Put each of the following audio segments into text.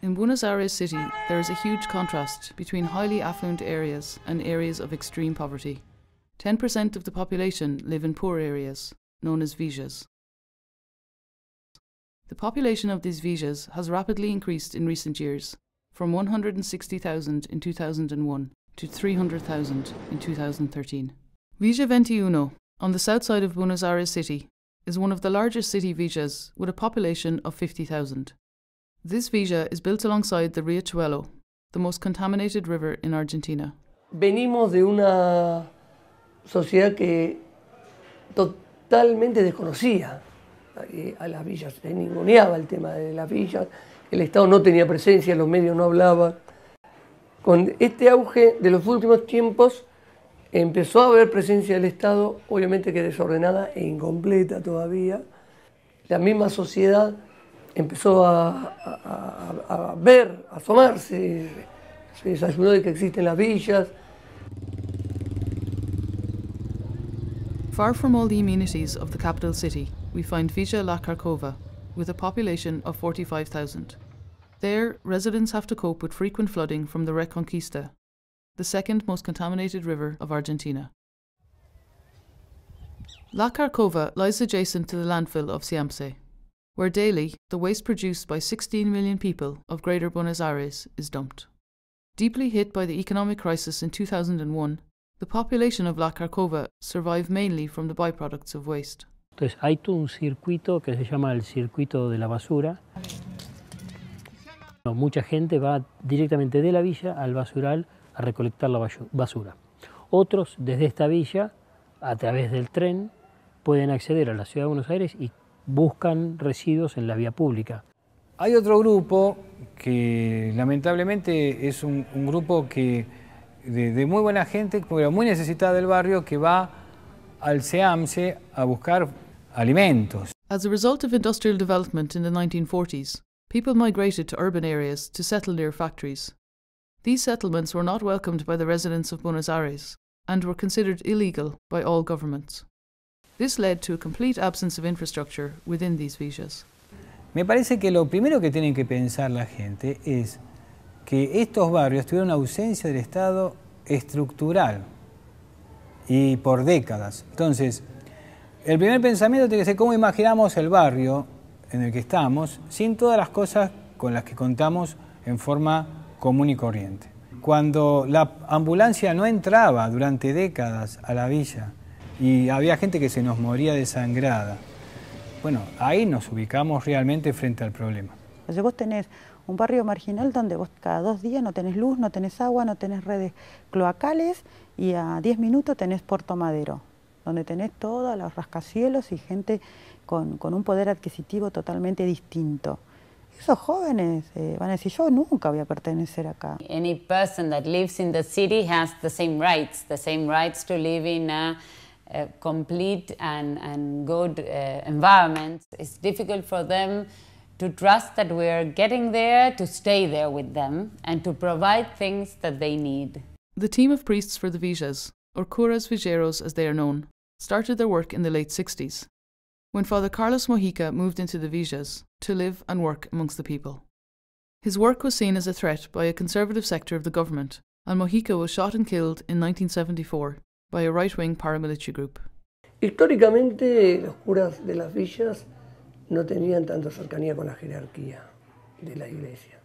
In Buenos Aires city, there is a huge contrast between highly affluent areas and areas of extreme poverty. 10% of the population live in poor areas, known as villas. The population of these villas has rapidly increased in recent years, from 160,000 in 2001 to 300,000 in 2013. Villa 21, on the south side of Buenos Aires city, is one of the largest city villas with a population of 50,000. This villa is built alongside the Riachuelo, the most contaminated river in Argentina. Venimos de una sociedad que totalmente desconocía a las villas, se ninguneaba el tema de las villas, el Estado no tenía presencia, los medios no hablaban. Con este auge de los últimos tiempos empezó a haber presencia del Estado, obviamente que desordenada e incompleta todavía. La misma sociedad empezó a ver, a asomarse, se desayunó de que existen las villas. Far from all the amenities of the capital city, we find Villa La Carcova, with a population of 45,000. There, residents have to cope with frequent flooding from the Reconquista, the second most contaminated river of Argentina. La Carcova lies adjacent to the landfill of Siamse, where daily the waste produced by 16 million people of Greater Buenos Aires is dumped. Deeply hit by the economic crisis in 2001, the population of La Carcova survive mainly from the byproducts of waste. Entonces hay todo un circuito que se llama el circuito de la basura. Mucha gente va directamente de la villa al basural a recolectar la basura. Otros desde esta villa, a través del tren, pueden acceder a la ciudad de Buenos Aires y buscan residuos en la vía pública. Hay otro grupo que lamentablemente es un grupo que de muy buena gente, pero muy necesitada del barrio, que va al SEAMSE a buscar alimentos. As a result of industrial development in the 1940s, people migrated to urban areas to settle near factories. These settlements were not welcomed by the residents of Buenos Aires and were considered illegal by all governments. This led to a complete absence of infrastructure within these villas. Me parece que lo primero que tienen que pensar la gente es que estos barrios tuvieron una ausencia del Estado estructural y por décadas. Entonces, el primer pensamiento tiene que ser cómo imaginamos el barrio en el que estamos sin todas las cosas con las que contamos en forma común y corriente. Cuando la ambulancia no entraba durante décadas a la villa y había gente que se nos moría desangrada, bueno, ahí nos ubicamos realmente frente al problema. Vos tenés un barrio marginal donde vos cada 2 días no tenés luz, no tenés agua, no tenés redes cloacales y a 10 minutos tenés Puerto Madero, donde tenés todos los rascacielos y gente con un poder adquisitivo totalmente distinto. Esos jóvenes van a decir, yo nunca voy a pertenecer acá. Any person that lives in the city has the same rights to live in a complete and good environment. It's difficult for them to trust that we're getting there, to stay there with them, and to provide things that they need. The team of priests for the villas, or curas villeros as they are known, started their work in the late 60s, when Father Carlos Mojica moved into the villas to live and work amongst the people. His work was seen as a threat by a conservative sector of the government, and Mojica was shot and killed in 1974 by a right-wing paramilitary group. Históricamente, los curas de las villas no tenían tanta cercanía con la jerarquía de la iglesia.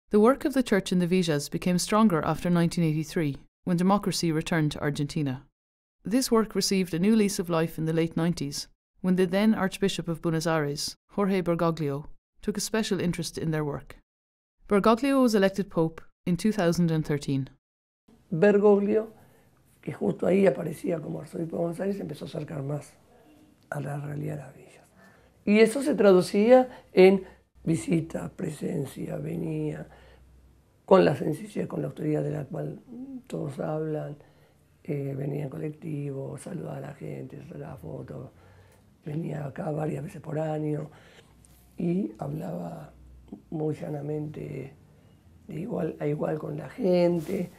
The work of the church in the villas became stronger after 1983, when democracy returned to Argentina. This work received a new lease of life in the late 90s, when the then Archbishop of Buenos Aires, Jorge Bergoglio, took a special interest in their work. Bergoglio was elected Pope in 2013. Bergoglio, que justo ahí aparecía como arzobispo de Buenos Aires, empezó a acercar más a la realidad de las villas. Y eso se traducía en visita, presencia, venía, con la sencillez, con la autoridad de la cual todos hablan, venía en colectivo, saludaba a la gente, sacaba fotos, venía acá varias veces por año y hablaba muy llanamente de igual a igual con la gente.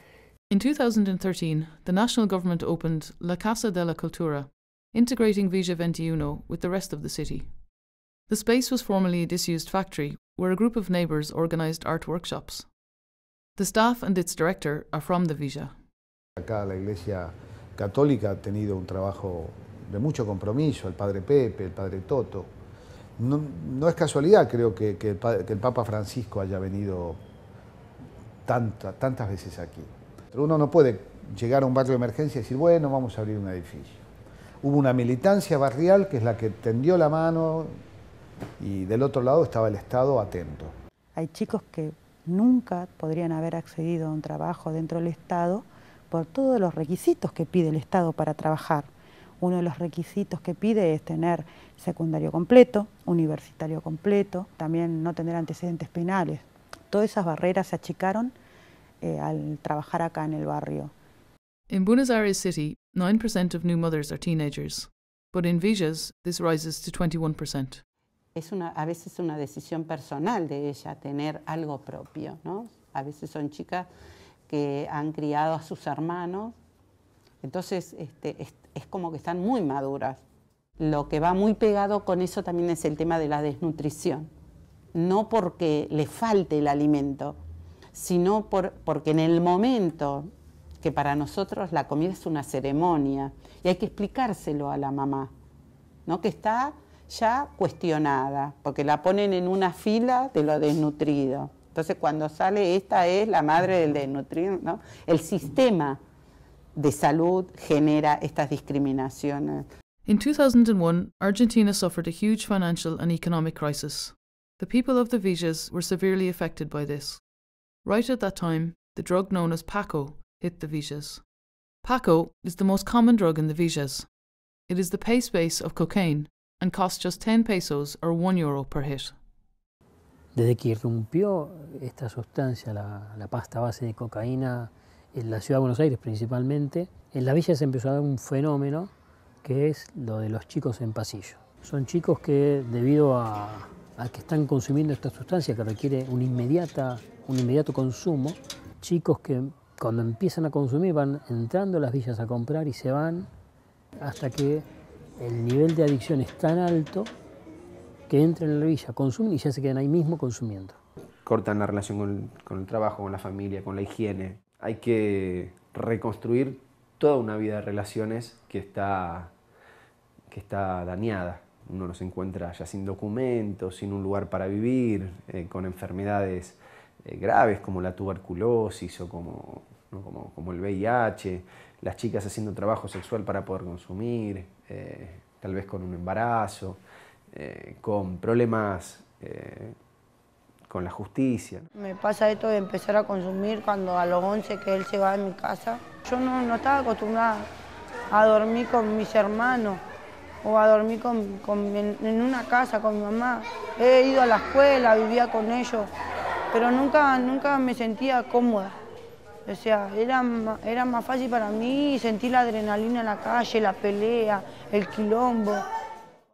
In 2013, the national government opened La Casa de la Cultura, integrating Villa 21 with the rest of the city. The space was formerly a disused factory where a group of neighbours organised art workshops. The staff and its director are from the Villa. Acá la Iglesia Católica ha tenido un trabajo de mucho compromiso, el Padre Pepe, el Padre Toto. No es casualidad, creo, que el Papa Francisco haya venido tantas veces aquí. Pero uno no puede llegar a un barrio de emergencia y decir, bueno, vamos a abrir un edificio. Hubo una militancia barrial que es la que tendió la mano y del otro lado estaba el Estado atento. Hay chicos que nunca podrían haber accedido a un trabajo dentro del Estado por todos los requisitos que pide el Estado para trabajar. Uno de los requisitos que pide es tener secundario completo, universitario completo, también no tener antecedentes penales. Todas esas barreras se achicaron al trabajar acá en el barrio. In Buenos Aires City, 9% of new mothers are teenagers, but in Villas this rises to 21%. Es a veces una decisión personal de ella tener algo propio, ¿no? A veces son chicas que han criado a sus hermanos, entonces es como que están muy maduras. Lo que va muy pegado con eso también es el tema de la desnutrición. No porque le falte el alimento, sino porque en el momento que para nosotros la comida es una ceremonia y hay que explicárselo a la mamá, ¿no? Que está ya cuestionada, porque la ponen en una fila de lo desnutrido. Entonces cuando sale, esta es la madre del desnutrido, ¿no? El sistema de salud genera estas discriminaciones. In 2001, Argentina suffered a huge financial and economic crisis. The people of the Villas were severely affected by this. Right at that time, the drug known as Paco hit the Villas. Paco is the most common drug in the Villas. It is the paste base of cocaine and costs just 10 pesos or €1 per hit. Desde que irrumpió esta sustancia, la pasta base de cocaína, en la ciudad de Buenos Aires principalmente, en la villa se empezó a dar un fenómeno que es lo de los chicos en pasillo. Son chicos que debido a que están consumiendo esta sustancia que requiere un inmediato consumo, chicos que cuando empiezan a consumir van entrando a las villas a comprar y se van hasta que el nivel de adicción es tan alto que entran en la villa, consumen y ya se quedan ahí mismo consumiendo. Cortan la relación con el trabajo, con la familia, con la higiene. Hay que reconstruir toda una vida de relaciones que está dañada. Uno los encuentra ya sin documentos, sin un lugar para vivir, con enfermedades graves como la tuberculosis o como el VIH, las chicas haciendo trabajo sexual para poder consumir, tal vez con un embarazo, con problemas con la justicia. Me pasa esto de empezar a consumir cuando a los 11 que él se va de mi casa. Yo no estaba acostumbrada a dormir con mis hermanos o a dormir en una casa con mi mamá. He ido a la escuela, vivía con ellos, pero nunca me sentía cómoda. O sea, era más fácil para mí sentir la adrenalina en la calle, la pelea, el quilombo.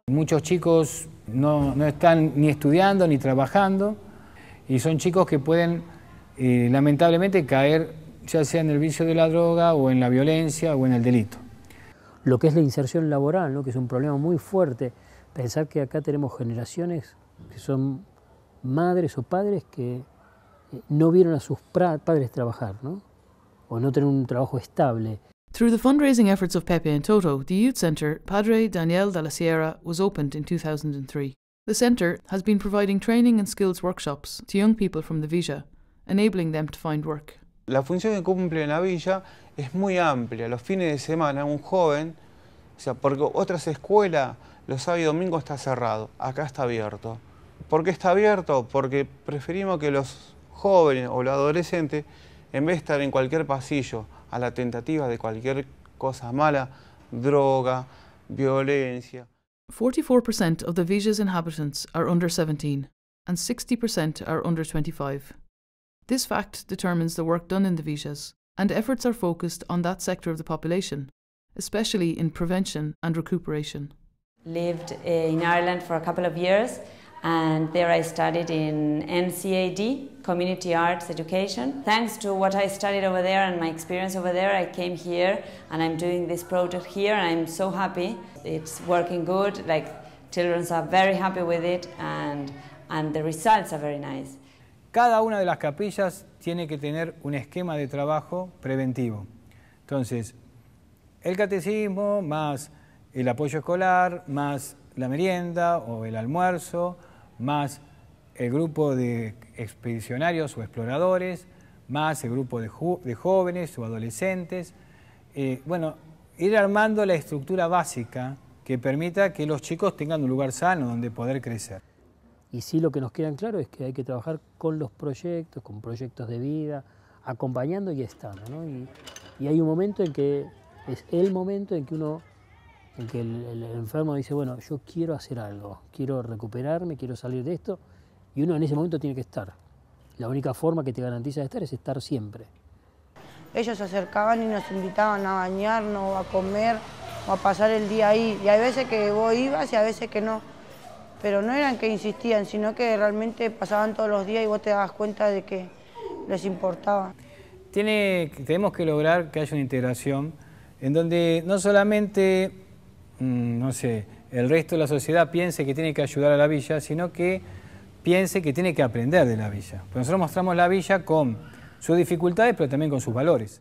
Muchos chicos no están ni estudiando ni trabajando y son chicos que pueden lamentablemente caer ya sea en el vicio de la droga o en la violencia o en el delito. Lo que es la inserción laboral, ¿no? Que es un problema muy fuerte. Pensar que acá tenemos generaciones que son madres o padres que no vieron a sus padres trabajar, ¿no? O no tener un trabajo estable. Through the fundraising efforts of Pepe and Toto, the youth centre Padre Daniel de la Sierra was opened in 2003. The centre has been providing training and skills workshops to young people from the Villa, enabling them to find work. La función que cumple en la villa es muy amplia. Los fines de semana, un joven, o sea, porque otras escuelas, los sábados y domingos está cerrado, acá está abierto. ¿Por qué está abierto? Porque preferimos que los jóvenes o los adolescentes, en vez de estar en cualquier pasillo a la tentativa de cualquier cosa mala, droga, violencia. 44% of the Villa's inhabitants are under 17 and 60% are under 25. This fact determines the work done in the Villas, and efforts are focused on that sector of the population, especially in prevention and recuperation. Lived in Ireland for a couple of years, and there I studied in NCAD, Community Arts Education. Thanks to what I studied over there and my experience over there, I came here and I'm doing this project here and I'm so happy. It's working good, like children are very happy with it, and and the results are very nice. Cada una de las capillas tiene que tener un esquema de trabajo preventivo. Entonces, el catecismo, más el apoyo escolar, más la merienda o el almuerzo, más el grupo de expedicionarios o exploradores, más el grupo de jóvenes o adolescentes. Bueno, ir armando la estructura básica que permita que los chicos tengan un lugar sano donde poder crecer. Y sí, lo que nos queda en claro es que hay que trabajar con los proyectos, con proyectos de vida, acompañando y estando, ¿no? Y hay un momento en que es el momento en que el enfermo dice, bueno, yo quiero hacer algo, quiero recuperarme, quiero salir de esto, y uno en ese momento tiene que estar. La única forma que te garantiza de estar es estar siempre. Ellos se acercaban y nos invitaban a bañarnos, o a comer, o a pasar el día ahí. Y hay veces que vos ibas y a veces que no. Pero no eran que insistían, sino que realmente pasaban todos los días y vos te dabas cuenta de que les importaba. Tenemos que lograr que haya una integración en donde no solamente, no sé, el resto de la sociedad piense que tiene que ayudar a la villa, sino que piense que tiene que aprender de la villa. Pues nosotros mostramos la villa con sus dificultades, pero también con sus valores.